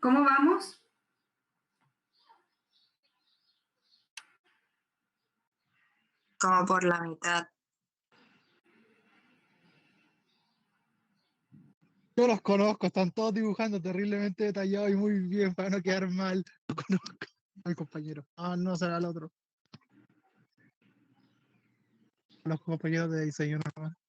¿Cómo vamos? Como por la mitad. Yo los conozco, están todos dibujando terriblemente detallados y muy bien para no quedar mal. Lo conozco al compañero. Ah, no, será el otro. Los compañeros de diseño nada más.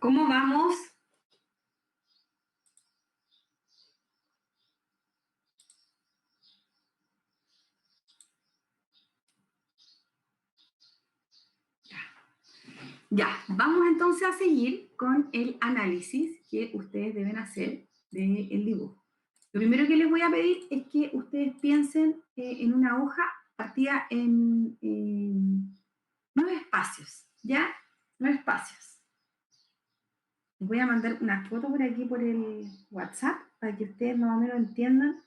¿Cómo vamos? Ya, vamos entonces a seguir con el análisis que ustedes deben hacer del dibujo. Lo primero que les voy a pedir es que ustedes piensen en una hoja partida en 9 espacios, ¿ya? 9 espacios. Les voy a mandar una foto por aquí por el WhatsApp para que ustedes más o menos entiendan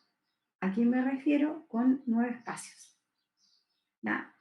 a qué me refiero con 9 espacios, ¿ya?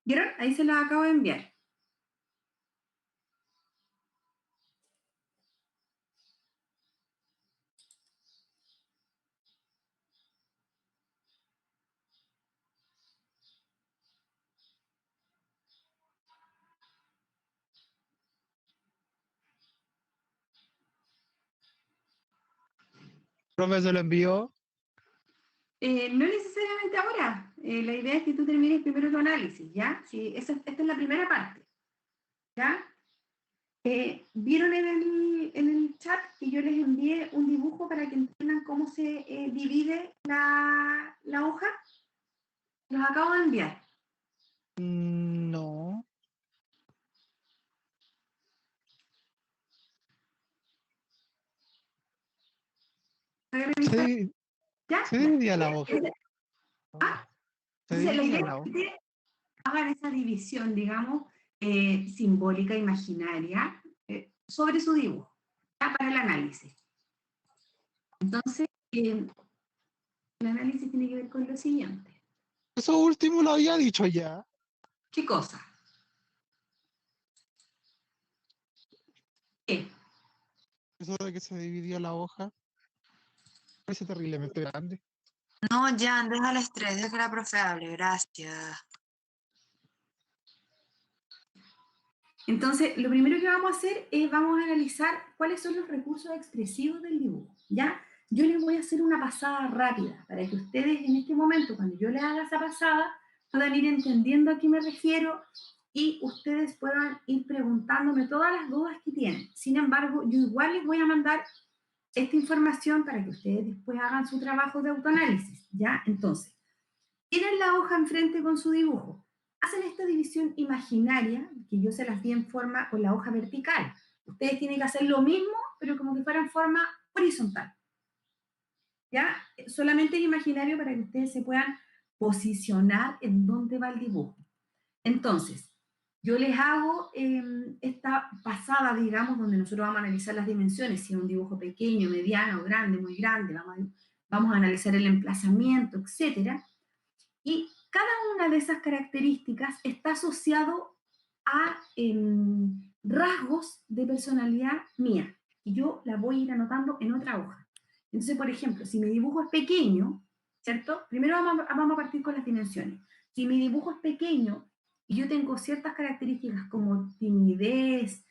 ¿Vieron? Ahí se los acabo de enviar. Profe, se lo envió. No necesariamente ahora. La idea es que tú termines primero tu análisis, ¿ya? Sí, esta es la primera parte, ¿ya? ¿Vieron en el chat que yo les envié un dibujo para que entiendan cómo se divide la hoja? Los acabo de enviar. No. Se, ¿Ya? se Ya. dividía la hoja. Ah, Se entonces, la dividía idea la es hoja. que hagan esa división, digamos, simbólica, imaginaria, sobre su dibujo, ¿ya? Para el análisis. Entonces, el análisis tiene que ver con lo siguiente. Eso último lo había dicho ya. ¿Qué cosa? ¿Qué? Eso de que se dividía la hoja. Parece terriblemente grande. No, Jan, deja el estrés, deja que la profe hable, gracias. Entonces, lo primero que vamos a hacer es vamos a analizar cuáles son los recursos expresivos del dibujo, ¿ya? Yo les voy a hacer una pasada rápida para que ustedes en este momento, cuando yo les haga esa pasada, puedan ir entendiendo a qué me refiero y ustedes puedan ir preguntándome todas las dudas que tienen. Sin embargo, yo igual les voy a mandar esta información para que ustedes después hagan su trabajo de autoanálisis, ¿ya? Entonces, tienen la hoja enfrente con su dibujo. Hacen esta división imaginaria, que yo se las di en forma con la hoja vertical. Ustedes tienen que hacer lo mismo, pero como que fuera en forma horizontal. ¿Ya? Solamente es imaginario para que ustedes se puedan posicionar en dónde va el dibujo. Entonces, yo les hago esta pasada, digamos, donde nosotros vamos a analizar las dimensiones, si es un dibujo pequeño, mediano, grande, muy grande, vamos a analizar el emplazamiento, etcétera. Y cada una de esas características está asociado a rasgos de personalidad mía. Y yo la voy a ir anotando en otra hoja. Entonces, por ejemplo, si mi dibujo es pequeño, ¿cierto? Primero vamos a partir con las dimensiones. Si mi dibujo es pequeño y yo tengo ciertas características como timidez,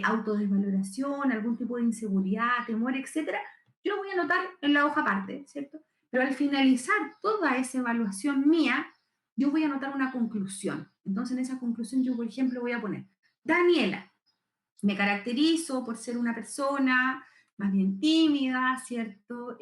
autodesvaloración, algún tipo de inseguridad, temor, etcétera, yo lo voy a anotar en la hoja aparte, ¿cierto? Pero al finalizar toda esa evaluación mía, yo voy a anotar una conclusión. Entonces, en esa conclusión yo, por ejemplo, voy a poner, Daniela, me caracterizo por ser una persona más bien tímida, ¿cierto?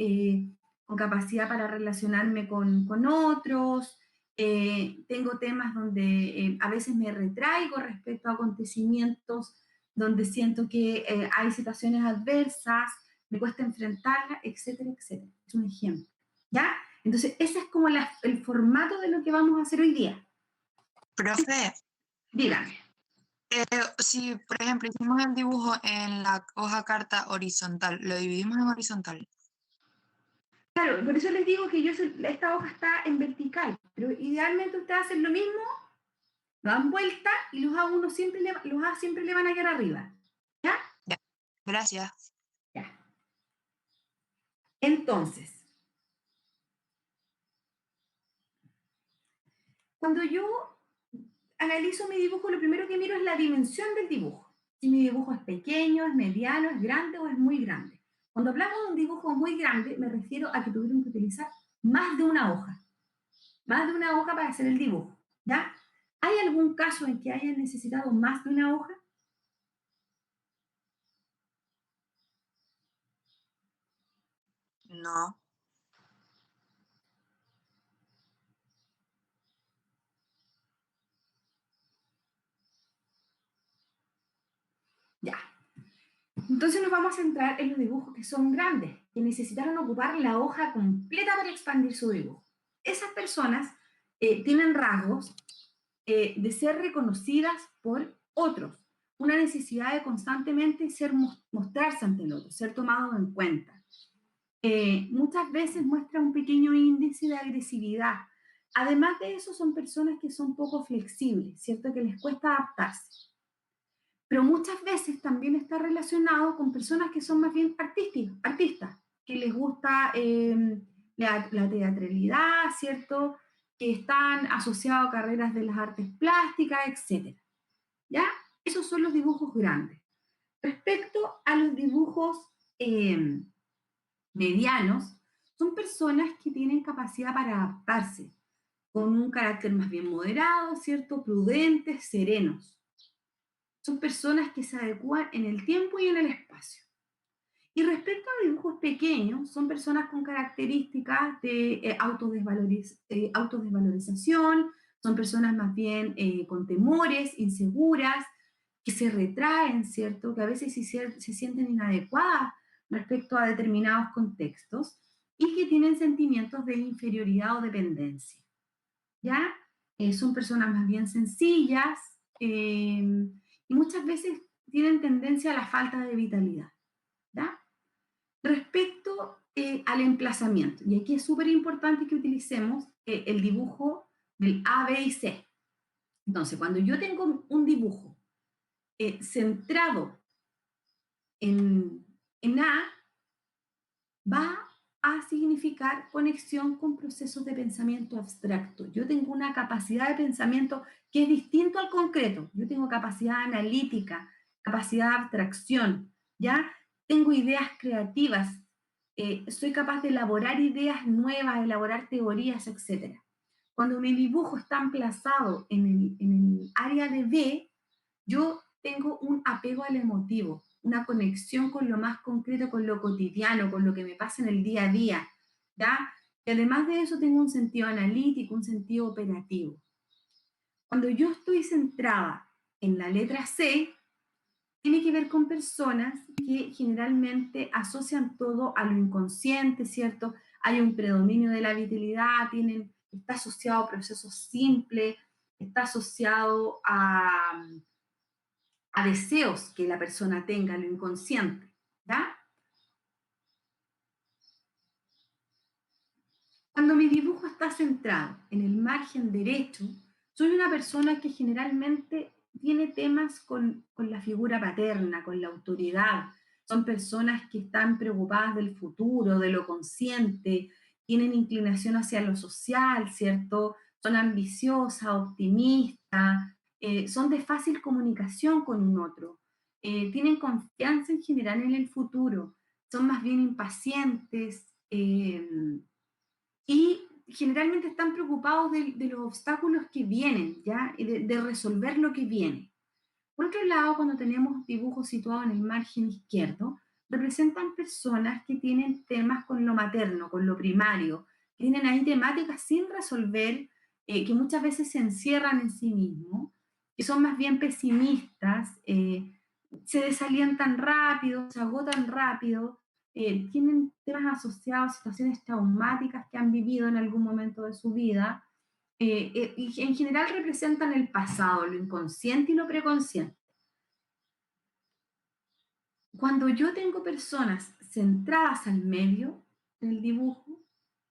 Con capacidad para relacionarme con otros. Tengo temas donde a veces me retraigo respecto a acontecimientos donde siento que hay situaciones adversas, me cuesta enfrentarlas, etcétera, etcétera. Es un ejemplo. ¿Ya? Entonces, ese es como el formato de lo que vamos a hacer hoy día. Profe, Dígame. si por ejemplo hicimos el dibujo en la hoja carta horizontal, lo dividimos en horizontal. Claro, por eso les digo que esta hoja está en vertical, pero idealmente ustedes hacen lo mismo lo dan vuelta y los A1 los A siempre le van a quedar arriba. ¿Ya? Ya. Gracias. Ya. Entonces, cuando yo analizo mi dibujo, lo primero que miro es la dimensión del dibujo. Si mi dibujo es pequeño, es mediano, es grande o es muy grande. Cuando hablamos de un dibujo muy grande, me refiero a que tuvieron que utilizar más de una hoja. Más de una hoja para hacer el dibujo. ¿Ya? ¿Hay algún caso en que hayan necesitado más de una hoja? No. Ya. Entonces nos vamos a centrar en los dibujos que son grandes, que necesitaron ocupar la hoja completa para expandir su dibujo. Esas personas tienen rasgos de ser reconocidas por otros, una necesidad de constantemente mostrarse ante el otro, ser tomado en cuenta. Muchas veces muestra un pequeño índice de agresividad. Además de eso, son personas que son poco flexibles, ¿cierto? Que les cuesta adaptarse. Pero muchas veces también está relacionado con personas que son más bien artistas, que les gusta la teatralidad, ¿cierto? Que están asociados a carreras de las artes plásticas, etc. ¿Ya? Esos son los dibujos grandes. Respecto a los dibujos medianos, son personas que tienen capacidad para adaptarse, con un carácter más bien moderado, ¿cierto? Prudentes, serenos. Son personas que se adecúan en el tiempo y en el espacio. Y respecto a dibujos pequeños, son personas con características de autodesvalorización, son personas más bien con temores, inseguras, que se retraen, ¿cierto? Que a veces se sienten inadecuadas respecto a determinados contextos y que tienen sentimientos de inferioridad o dependencia. ¿Ya? Son personas más bien sencillas y muchas veces tienen tendencia a la falta de vitalidad. ¿Ya? Respecto al emplazamiento, y aquí es súper importante que utilicemos el dibujo del A, B y C. Entonces, cuando yo tengo un dibujo centrado en A, va a significar conexión con procesos de pensamiento abstracto. Yo tengo una capacidad de pensamiento que es distinto al concreto. Yo tengo capacidad analítica, capacidad de abstracción, ¿ya? Tengo ideas creativas, soy capaz de elaborar ideas nuevas, elaborar teorías, etc. Cuando mi dibujo está emplazado en el área de B, yo tengo un apego al emotivo, una conexión con lo más concreto, con lo cotidiano, con lo que me pasa en el día a día, ¿ya? Y además de eso tengo un sentido analítico, un sentido operativo. Cuando yo estoy centrada en la letra C, tiene que ver con personas que generalmente asocian todo a lo inconsciente, ¿cierto? Hay un predominio de la vitalidad, está asociado a procesos simples, está asociado a deseos que la persona tenga, lo inconsciente, ¿ya? Cuando mi dibujo está centrado en el margen derecho, soy una persona que generalmente tiene temas con la figura paterna, con la autoridad. Son personas que están preocupadas del futuro, de lo consciente, tienen inclinación hacia lo social, ¿cierto? Son ambiciosas, optimistas, son de fácil comunicación con un otro, tienen confianza en general en el futuro, son más bien impacientes. Y generalmente están preocupados de los obstáculos que vienen, ¿ya? Y de resolver lo que viene. Por otro lado, cuando tenemos dibujos situados en el margen izquierdo, representan personas que tienen temas con lo materno, con lo primario, que tienen ahí temáticas sin resolver, que muchas veces se encierran en sí mismos, que son más bien pesimistas, se desalientan rápido, se agotan rápido, tienen temas asociados a situaciones traumáticas que han vivido en algún momento de su vida, y en general representan el pasado, lo inconsciente y lo preconsciente. Cuando yo tengo personas centradas al medio del dibujo,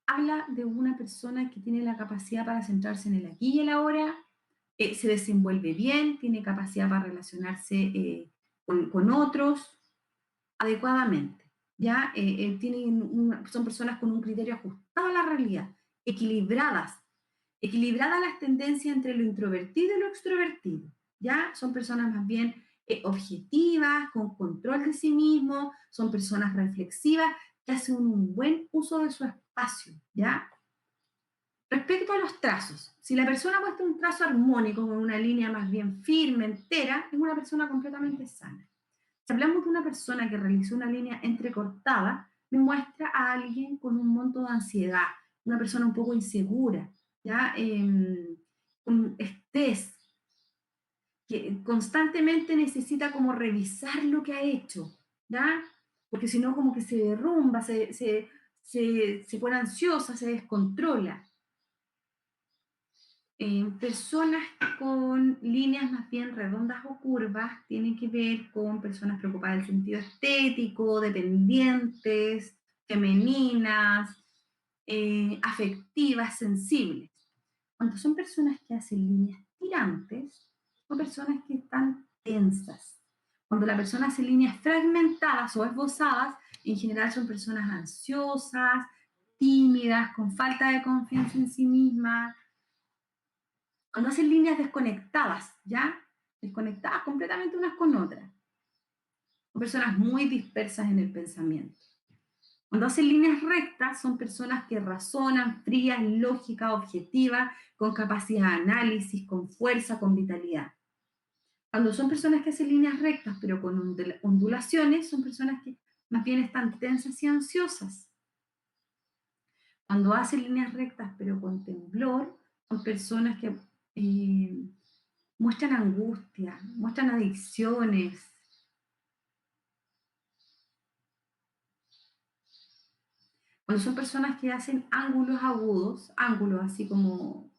habla de una persona que tiene la capacidad para centrarse en el aquí y el ahora, se desenvuelve bien, tiene capacidad para relacionarse con otros adecuadamente. ¿Ya? Son personas con un criterio ajustado a la realidad, equilibradas, equilibradas las tendencias entre lo introvertido y lo extrovertido. ¿Ya? Son personas más bien objetivas, con control de sí mismos, son personas reflexivas que hacen un buen uso de su espacio. ¿Ya? Respecto a los trazos, si la persona muestra un trazo armónico con una línea más bien firme, entera, es una persona completamente sana. Si hablamos de una persona que realizó una línea entrecortada, me muestra a alguien con un monto de ansiedad, una persona un poco insegura, ¿ya? Con estrés, que constantemente necesita como revisar lo que ha hecho, ¿ya? Porque si no como que se derrumba, se pone ansiosa, se descontrola. Personas con líneas más bien redondas o curvas tienen que ver con personas preocupadas del sentido estético, dependientes, femeninas, afectivas, sensibles. Cuando son personas que hacen líneas tirantes, son personas que están tensas. Cuando la persona hace líneas fragmentadas o esbozadas, en general son personas ansiosas, tímidas, con falta de confianza en sí mismas. Cuando hacen líneas desconectadas, ¿ya? Desconectadas completamente unas con otras. Son personas muy dispersas en el pensamiento. Cuando hacen líneas rectas, son personas que razonan, frías, lógicas, objetivas, con capacidad de análisis, con fuerza, con vitalidad. Cuando son personas que hacen líneas rectas, pero con ondulaciones, son personas que más bien están tensas y ansiosas. Cuando hacen líneas rectas, pero con temblor, son personas que muestran angustia, muestran adicciones. Cuando son personas que hacen ángulos agudos, ángulos así como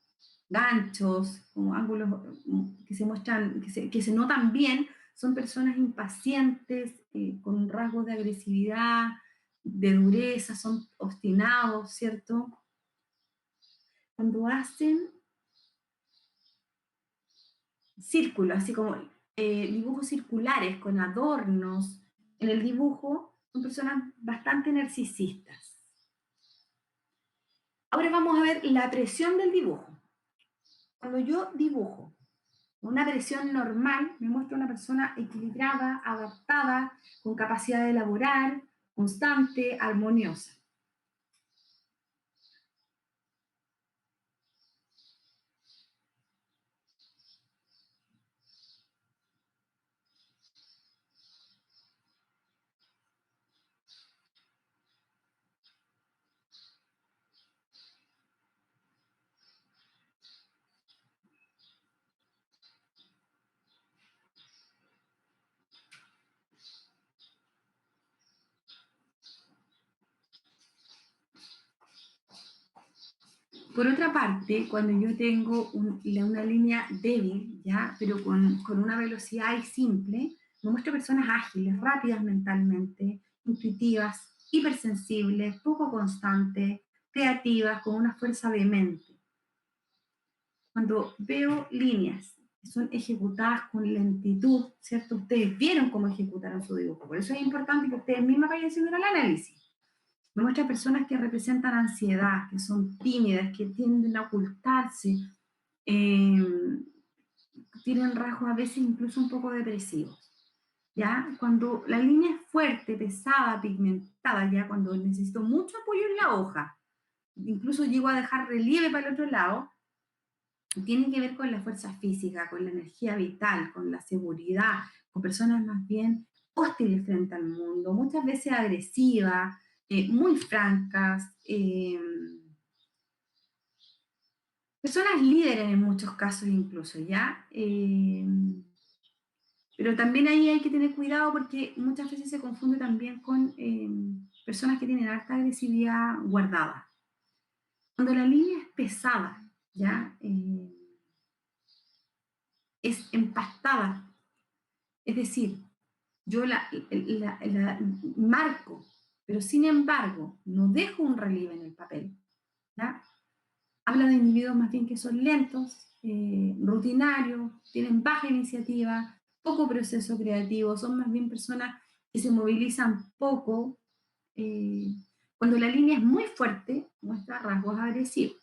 ganchos, como ángulos que se muestran, que se notan bien, son personas impacientes, con rasgos de agresividad, de dureza, son obstinados, ¿cierto? Cuando hacen círculos, así como dibujos circulares con adornos en el dibujo, son personas bastante narcisistas. Ahora vamos a ver la presión del dibujo. Cuando yo dibujo una presión normal, me muestra una persona equilibrada, adaptada, con capacidad de elaborar, constante, armoniosa. Por otra parte, cuando yo tengo una línea débil, ¿ya? Pero con una velocidad ahí simple, me muestro personas ágiles, rápidas mentalmente, intuitivas, hipersensibles, poco constantes, creativas, con una fuerza vehemente. Cuando veo líneas que son ejecutadas con lentitud, ¿cierto? Ustedes vieron cómo ejecutaron su dibujo, por eso es importante que ustedes mismas vayan haciendo el análisis. Me muestra personas que representan ansiedad, que son tímidas, que tienden a ocultarse, eh, tienen rasgos a veces incluso un poco depresivos. ¿Ya? Cuando la línea es fuerte, pesada, pigmentada, ya cuando necesito mucho apoyo en la hoja, incluso llego a dejar relieve para el otro lado, tiene que ver con la fuerza física, con la energía vital, con la seguridad, con personas más bien hostiles frente al mundo, muchas veces agresivas, muy francas, personas líderes en muchos casos incluso, ¿ya? Pero también ahí hay que tener cuidado porque muchas veces se confunde también con personas que tienen alta agresividad guardada. Cuando la línea es pesada, ¿ya? Es empastada, es decir, yo la marco, pero sin embargo no dejo un relieve en el papel, ¿ya? Habla de individuos más bien que son lentos, rutinarios, tienen baja iniciativa, poco proceso creativo, son más bien personas que se movilizan poco. eh, Cuando la línea es muy fuerte, muestra rasgos agresivos.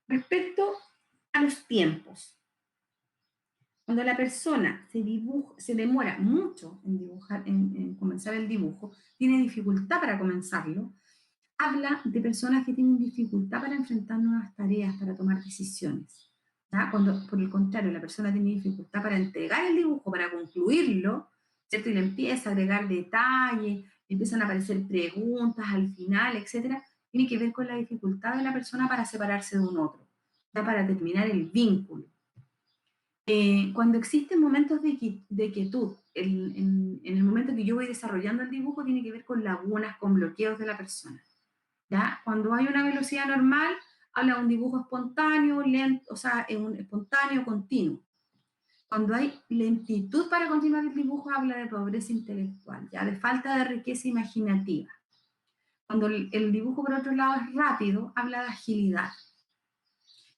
Respecto a los tiempos, cuando la persona se demora mucho en dibujar, en comenzar el dibujo, tiene dificultad para comenzarlo, habla de personas que tienen dificultad para enfrentar nuevas tareas, para tomar decisiones. ¿Ya? Cuando, por el contrario, la persona tiene dificultad para entregar el dibujo, para concluirlo, ¿cierto? Y le empieza a agregar detalles, empiezan a aparecer preguntas al final, etcétera, tiene que ver con la dificultad de la persona para separarse de un otro, ¿ya? Para terminar el vínculo. Cuando existen momentos de quietud, en el momento que yo voy desarrollando el dibujo, tiene que ver con lagunas, con bloqueos de la persona. ¿Ya? Cuando hay una velocidad normal, habla de un dibujo espontáneo, lento, o sea, un espontáneo, continuo. Cuando hay lentitud para continuar el dibujo, habla de pobreza intelectual, ¿ya? De falta de riqueza imaginativa. Cuando el dibujo, por otro lado, es rápido, habla de agilidad.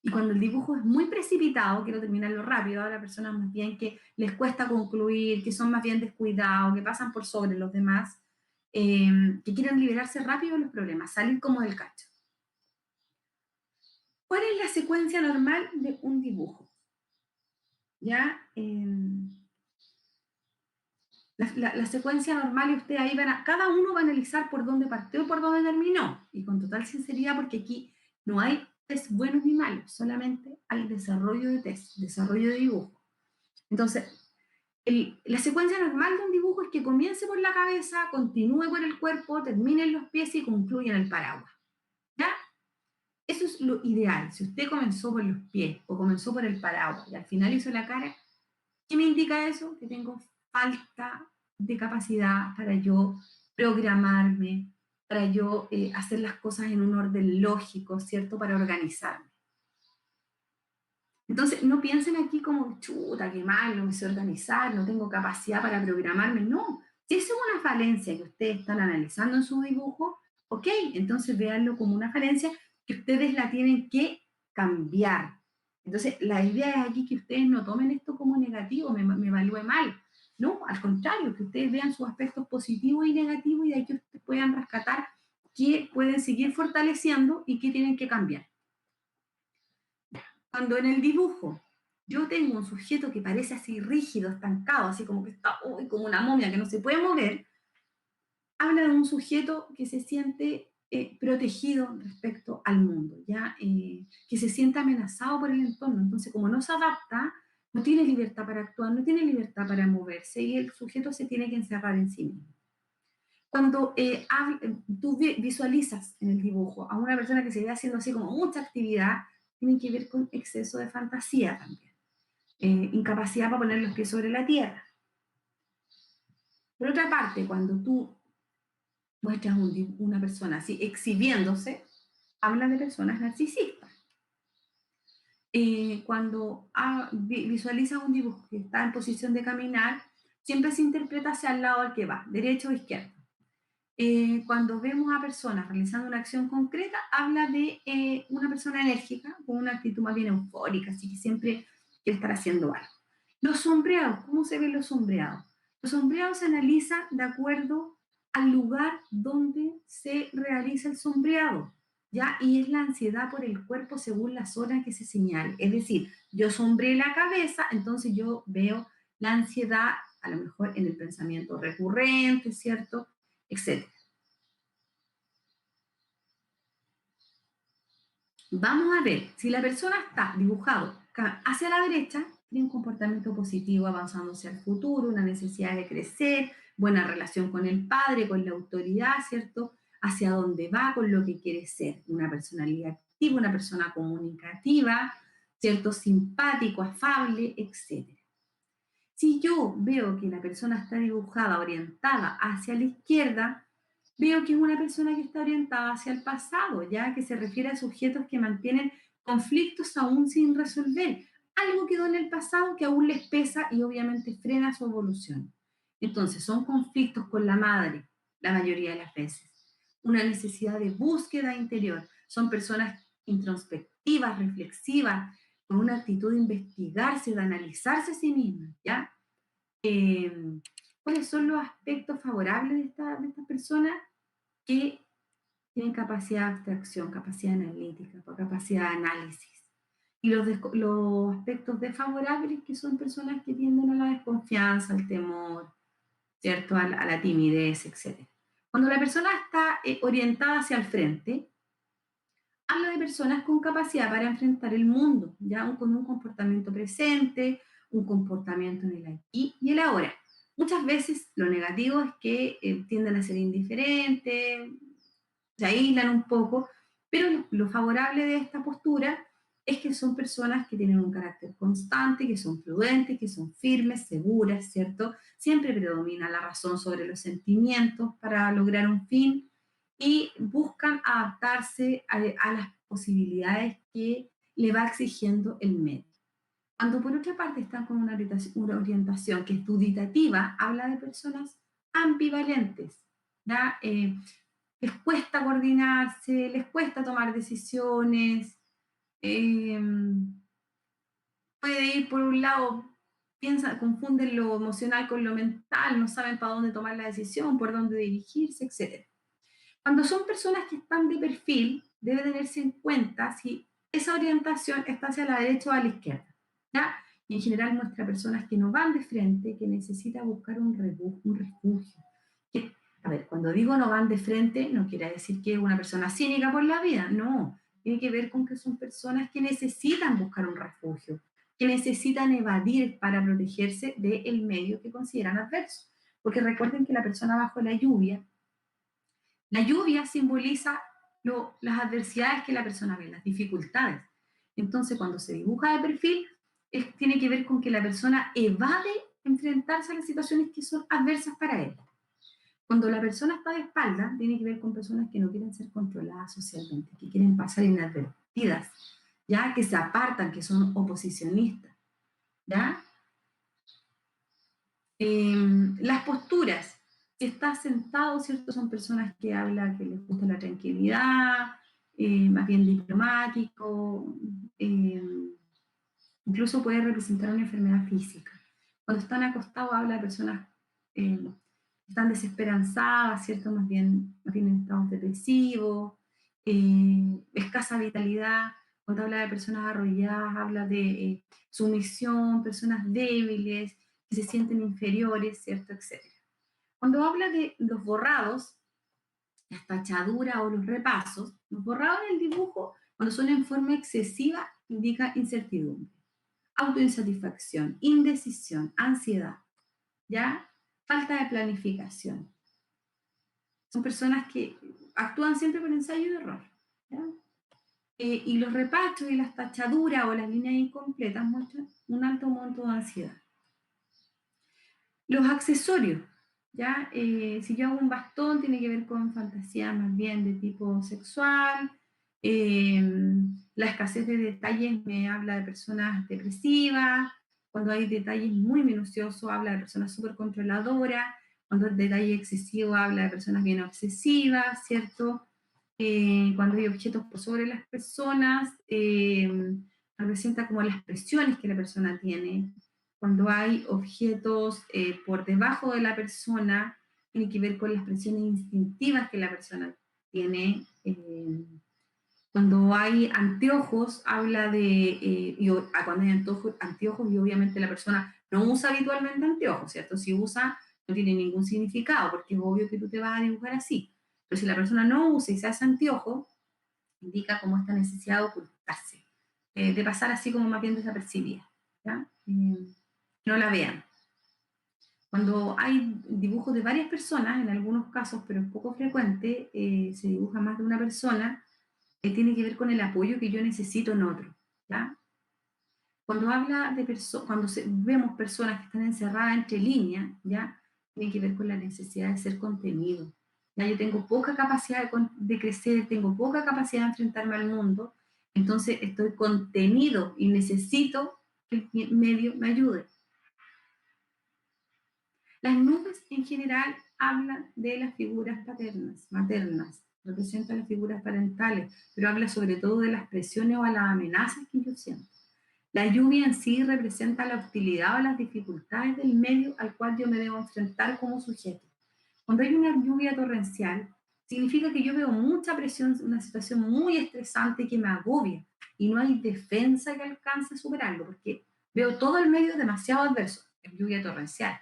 Y cuando el dibujo es muy precipitado, quiero terminarlo rápido, habla de personas más bien que les cuesta concluir, que son más bien descuidados, que pasan por sobre los demás, que quieren liberarse rápido de los problemas, salir como del cacho. ¿Cuál es la secuencia normal de un dibujo? ¿Ya? La secuencia normal, y usted ahí cada uno va a analizar por dónde partió y por dónde terminó. Y con total sinceridad, porque aquí no hay test buenos ni malos, solamente hay desarrollo de test, desarrollo de dibujo. Entonces, la secuencia normal de un dibujo es que comience por la cabeza, continúe por el cuerpo, termine en los pies y concluya en el paraguas. ¿Ya? Eso es lo ideal. Si usted comenzó por los pies o comenzó por el paraguas y al final hizo la cara, ¿qué me indica eso? Que tengo falta de capacidad para yo programarme, para yo hacer las cosas en un orden lógico, ¿cierto? Para organizarme. Entonces, no piensen aquí como, chuta, qué mal, no me sé organizar, no tengo capacidad para programarme. No, si eso es una falencia que ustedes están analizando en su dibujo, ok, entonces véanlo como una falencia que ustedes la tienen que cambiar. Entonces, la idea es aquí que ustedes no tomen esto como negativo, me evalúe mal. No, al contrario, que ustedes vean sus aspectos positivos y negativos y de ahí que ustedes puedan rescatar qué pueden seguir fortaleciendo y qué tienen que cambiar. Cuando en el dibujo yo tengo un sujeto que parece así rígido, estancado, así como que está como una momia que no se puede mover, habla de un sujeto que se siente protegido respecto al mundo, ¿ya? Que se siente amenazado por el entorno. Entonces, como no se adapta, no tiene libertad para actuar, no tiene libertad para moverse y el sujeto se tiene que encerrar en sí mismo. Cuando tú visualizas en el dibujo a una persona que se ve haciendo así como mucha actividad, tiene que ver con exceso de fantasía también. Incapacidad para poner los pies sobre la tierra. Por otra parte, cuando tú muestras una persona así exhibiéndose, habla de personas narcisistas. Cuando visualizas un dibujo que está en posición de caminar, siempre se interpreta hacia el lado al que va, derecho o izquierdo. Cuando vemos a personas realizando una acción concreta, habla de una persona enérgica, con una actitud más bien eufórica, así que siempre quiere estar haciendo algo. Los sombreados, ¿cómo se ven los sombreados? Los sombreados se analizan de acuerdo al lugar donde se realiza el sombreado, ¿ya? Y es la ansiedad por el cuerpo según la zona que se señale. Es decir, yo sombreé la cabeza, entonces yo veo la ansiedad, a lo mejor en el pensamiento recurrente, ¿cierto? Etcétera. Vamos a ver, si la persona está dibujado hacia la derecha, tiene un comportamiento positivo avanzando hacia el futuro, una necesidad de crecer, buena relación con el padre, con la autoridad, ¿cierto? Hacia dónde va, con lo que quiere ser, una personalidad activa, una persona comunicativa, ¿cierto? Simpático, afable, etc. Si yo veo que la persona está dibujada, orientada hacia la izquierda, veo que es una persona que está orientada hacia el pasado, ya que se refiere a sujetos que mantienen conflictos aún sin resolver. Algo quedó en el pasado que aún les pesa y obviamente frena su evolución. Entonces, son conflictos con la madre, la mayoría de las veces. Una necesidad de búsqueda interior. Son personas activas, reflexivas, con una actitud de investigarse, de analizarse a sí mismas, ¿ya? ¿Cuáles son los aspectos favorables de estas personas? Que tienen capacidad de abstracción, capacidad analítica, capacidad de análisis. Y los aspectos desfavorables, que son personas que tienden a la desconfianza, al temor, ¿cierto? A la timidez, etc. Cuando la persona está orientada hacia el frente, habla de personas con capacidad para enfrentar el mundo, ya con un comportamiento presente, un comportamiento en el aquí y el ahora. Muchas veces lo negativo es que tienden a ser indiferentes, se aíslan un poco, pero lo favorable de esta postura es que son personas que tienen un carácter constante, que son prudentes, que son firmes, seguras, ¿cierto? Siempre predomina la razón sobre los sentimientos para lograr un fin y buscan adaptarse a las posibilidades que le va exigiendo el medio. Cuando por otra parte están con una orientación que es duditativa, habla de personas ambivalentes, ¿ya? Les cuesta coordinarse, les cuesta tomar decisiones, eh, puede ir por un lado, confunden lo emocional con lo mental, no saben para dónde tomar la decisión, por dónde dirigirse, etc. Cuando son personas que están de perfil, debe tenerse en cuenta si esa orientación está hacia la derecha o a la izquierda, ¿ya? Y en general muestra personas que no van de frente, que necesitan buscar un refugio. A ver, cuando digo no van de frente, no quiere decir que es una persona cínica por la vida, no. Tiene que ver con que son personas que necesitan buscar un refugio, que necesitan evadir para protegerse del medio que consideran adverso. Porque recuerden que la persona bajo la lluvia simboliza las adversidades que la persona ve, las dificultades. Entonces, cuando se dibuja de perfil, tiene que ver con que la persona evade enfrentarse a las situaciones que son adversas para él. Cuando la persona está de espalda, tiene que ver con personas que no quieren ser controladas socialmente, que quieren pasar inadvertidas, ya que se apartan, que son oposicionistas, ¿ya? Las posturas, si está sentado, ¿cierto? Son personas que hablan, que les gusta la tranquilidad, más bien diplomático, incluso puede representar una enfermedad física. Cuando están acostados habla de personas que están desesperanzadas, ¿cierto? Más bien en estados depresivos, escasa vitalidad. Cuando habla de personas arrolladas, habla de sumisión, personas débiles, que se sienten inferiores, ¿cierto? Etcétera. Cuando habla de los borrados, las tachaduras o los repasos, los borrados en el dibujo, cuando son en forma excesiva, indica incertidumbre, autoinsatisfacción, indecisión, ansiedad, ¿ya? Falta de planificación. Son personas que actúan siempre por ensayo y error, ¿ya? Y los repachos y las tachaduras o las líneas incompletas muestran un alto monto de ansiedad. Los accesorios, ¿ya? Si yo hago un bastón, tiene que ver con fantasía más bien de tipo sexual. La escasez de detalles me habla de personas depresivas. Cuando hay detalles muy minuciosos, habla de personas súper controladoras. Cuando el detalle excesivo, habla de personas bien obsesivas, ¿cierto? Cuando hay objetos por sobre las personas, representa como las presiones que la persona tiene. Cuando hay objetos por debajo de la persona, tiene que ver con las presiones instintivas que la persona tiene. Cuando hay anteojos, habla de, cuando hay anteojos y obviamente la persona no usa habitualmente anteojos, ¿cierto? Si usa, no tiene ningún significado, porque es obvio que tú te vas a dibujar así. Pero si la persona no usa y se hace anteojo, indica como esta necesidad de ocultarse, de pasar así como más bien desapercibida, ¿ya? No la vean. Cuando hay dibujos de varias personas, en algunos casos, pero es poco frecuente, se dibuja más de una persona, tiene que ver con el apoyo que yo necesito en otro, ¿ya? Cuando habla de cuando vemos personas que están encerradas entre líneas, ¿ya? Tiene que ver con la necesidad de ser contenido. ¿Ya? Yo tengo poca capacidad de crecer, tengo poca capacidad de enfrentarme al mundo, entonces estoy contenido y necesito que el medio me ayude. Las nubes en general hablan de las figuras maternas, representa las figuras parentales, pero habla sobre todo de las presiones o las amenazas que yo siento. La lluvia en sí representa la hostilidad o las dificultades del medio al cual yo me debo enfrentar como sujeto. Cuando hay una lluvia torrencial, significa que yo veo mucha presión, una situación muy estresante que me agobia y no hay defensa que alcance a superarlo, porque veo todo el medio demasiado adverso, es lluvia torrencial.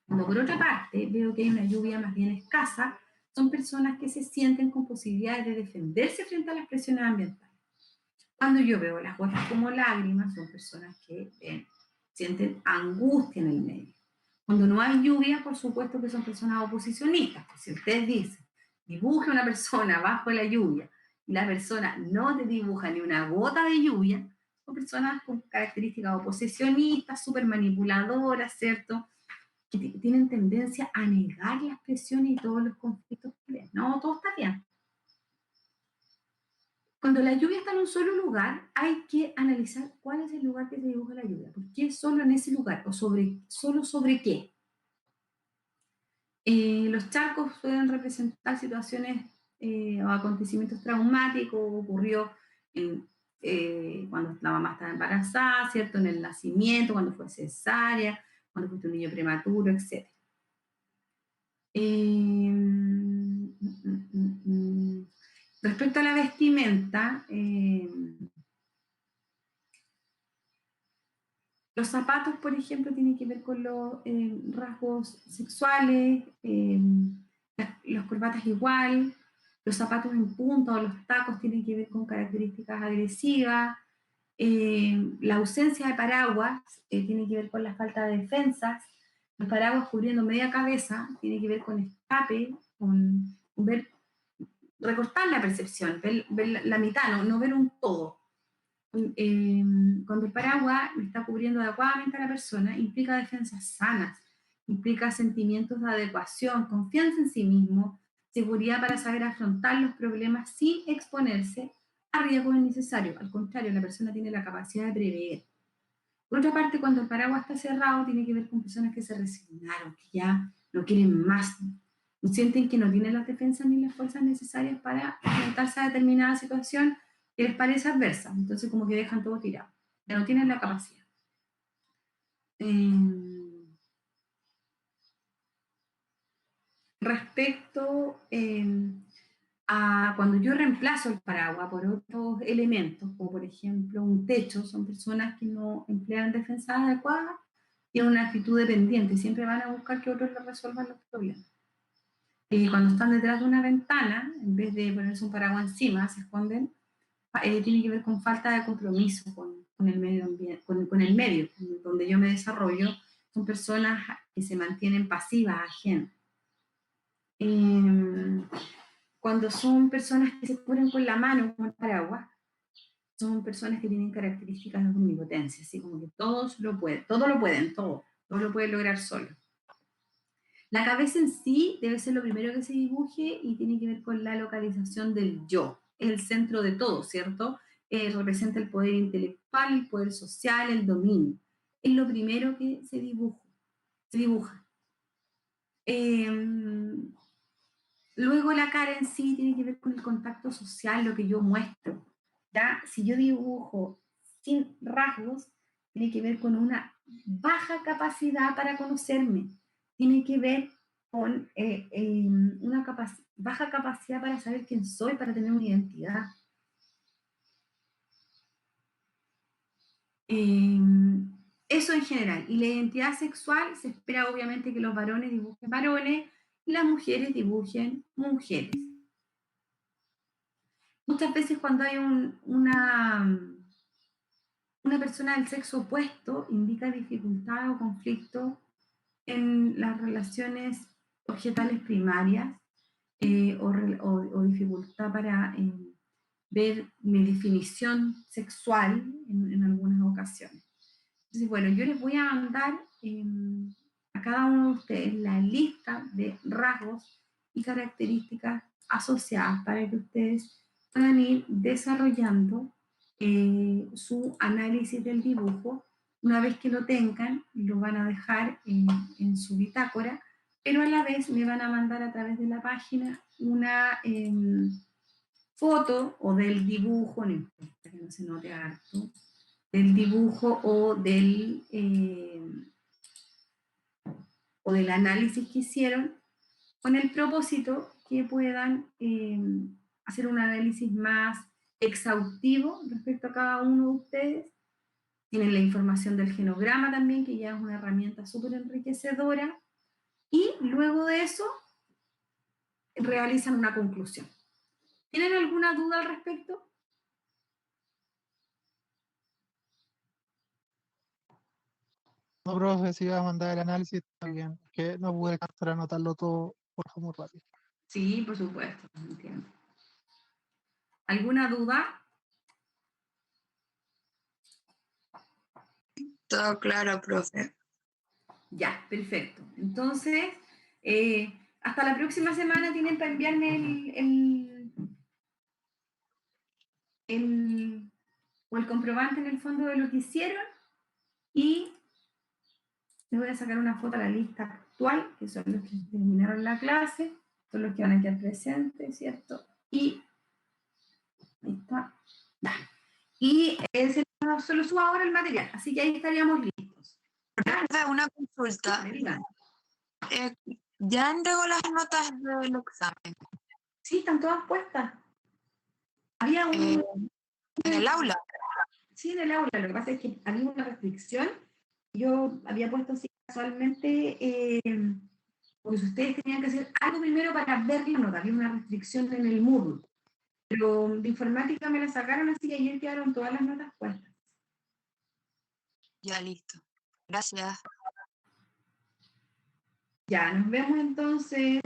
Cuando por otra parte veo que hay una lluvia más bien escasa, son personas que se sienten con posibilidades de defenderse frente a las presiones ambientales. Cuando yo veo las gotas como lágrimas, son personas que sienten angustia en el medio. Cuando no hay lluvia, por supuesto que son personas oposicionistas. Pues si ustedes dicen, dibuje una persona bajo la lluvia y la persona no te dibuja ni una gota de lluvia, son personas con características oposicionistas, súper manipuladoras, ¿cierto? Que tienen tendencia a negar las presiones y todos los conflictos que ven. No, todo está bien. Cuando la lluvia está en un solo lugar, hay que analizar cuál es el lugar que se dibuja la lluvia. ¿Por qué solo en ese lugar? ¿O solo sobre qué? Los charcos pueden representar situaciones o acontecimientos traumáticos. Ocurrió cuando la mamá estaba embarazada, ¿cierto? En el nacimiento, cuando fue cesárea, cuando fuiste un niño prematuro, etc. Respecto a la vestimenta, los zapatos, por ejemplo, tienen que ver con los rasgos sexuales, las corbatas igual, los zapatos en punta o los tacos tienen que ver con características agresivas, la ausencia de paraguas tiene que ver con la falta de defensas, los paraguas cubriendo media cabeza tiene que ver con escape, con ver, recortar la percepción, ver la mitad, no ver un todo. Cuando el paraguas está cubriendo adecuadamente a la persona, implica defensas sanas, implica sentimientos de adecuación, confianza en sí mismo, seguridad para saber afrontar los problemas sin exponerse a riesgos innecesarios. Al contrario, la persona tiene la capacidad de prever. Por otra parte, cuando el paraguas está cerrado, tiene que ver con personas que se resignaron, que ya no quieren más, no sienten que no tienen las defensas ni las fuerzas necesarias para enfrentarse a determinada situación que les parece adversa. Entonces, como que dejan todo tirado. Ya no tienen la capacidad. Respecto a cuando yo reemplazo el paraguas por otros elementos, como por ejemplo un techo, son personas que no emplean defensas adecuadas, tienen una actitud dependiente, siempre van a buscar que otros les resuelvan los problemas. Cuando están detrás de una ventana, en vez de ponerse un paraguas encima, se esconden, tiene que ver con falta de compromiso con el medio ambiente, con el medio donde yo me desarrollo. Son personas que se mantienen pasivas, ajenas. Cuando son personas que se cubren con la mano, como el paraguas, son personas que tienen características de omnipotencia, así como que todo lo pueden lograr solo. La cabeza en sí debe ser lo primero que se dibuje y tiene que ver con la localización del yo. Es el centro de todo, ¿cierto? Representa el poder intelectual, el poder social, el dominio. Es lo primero que se dibuja. Luego la cara en sí tiene que ver con el contacto social, lo que yo muestro. ¿Ya? Si yo dibujo sin rasgos, tiene que ver con una baja capacidad para conocerme. Tiene que ver con una baja capacidad para saber quién soy, para tener una identidad. Eso en general. Y la identidad sexual se espera obviamente que los varones dibujen varones y las mujeres dibujen mujeres. Muchas veces cuando hay una persona del sexo opuesto indica dificultad o conflicto en las relaciones objetales primarias o dificultad para ver mi definición sexual en algunas ocasiones. Entonces, bueno, yo les voy a mandar a cada uno de ustedes la lista de rasgos y características asociadas para que ustedes puedan ir desarrollando su análisis del dibujo. Una vez que lo tengan, lo van a dejar en su bitácora pero a la vez me van a mandar a través de la página una foto o del dibujo, no importa que no se note harto, del dibujo o del análisis que hicieron, con el propósito que puedan hacer un análisis más exhaustivo respecto a cada uno de ustedes. Tienen la información del genograma también, que ya es una herramienta súper enriquecedora, y luego de eso realizan una conclusión. ¿Tienen alguna duda al respecto? No, profe, si iba a mandar el análisis, está bien. Que no pude alcanzar a anotarlo todo por favor muy rápido. Sí, por supuesto, entiendo. ¿Alguna duda? Todo claro, profe. Ya, perfecto. Entonces, hasta la próxima semana tienen para enviarme el comprobante en el fondo de lo que hicieron, y les voy a sacar una foto a la lista actual, que son los que terminaron la clase, son los que van a quedar presentes, ¿cierto? Y ahí está. Ya. Y se lo subo ahora el material, así que ahí estaríamos listos. Profe, una consulta. Ya entregó las notas del examen. Sí, están todas puestas. Había En el aula. Sí, en el aula, lo que pasa es que había una restricción. Yo había puesto así casualmente, porque si ustedes tenían que hacer algo primero para ver la nota, había una restricción en el Moodle. Pero de informática me la sacaron, así que ayer quedaron todas las notas puestas. Ya listo. Gracias. Ya, nos vemos entonces.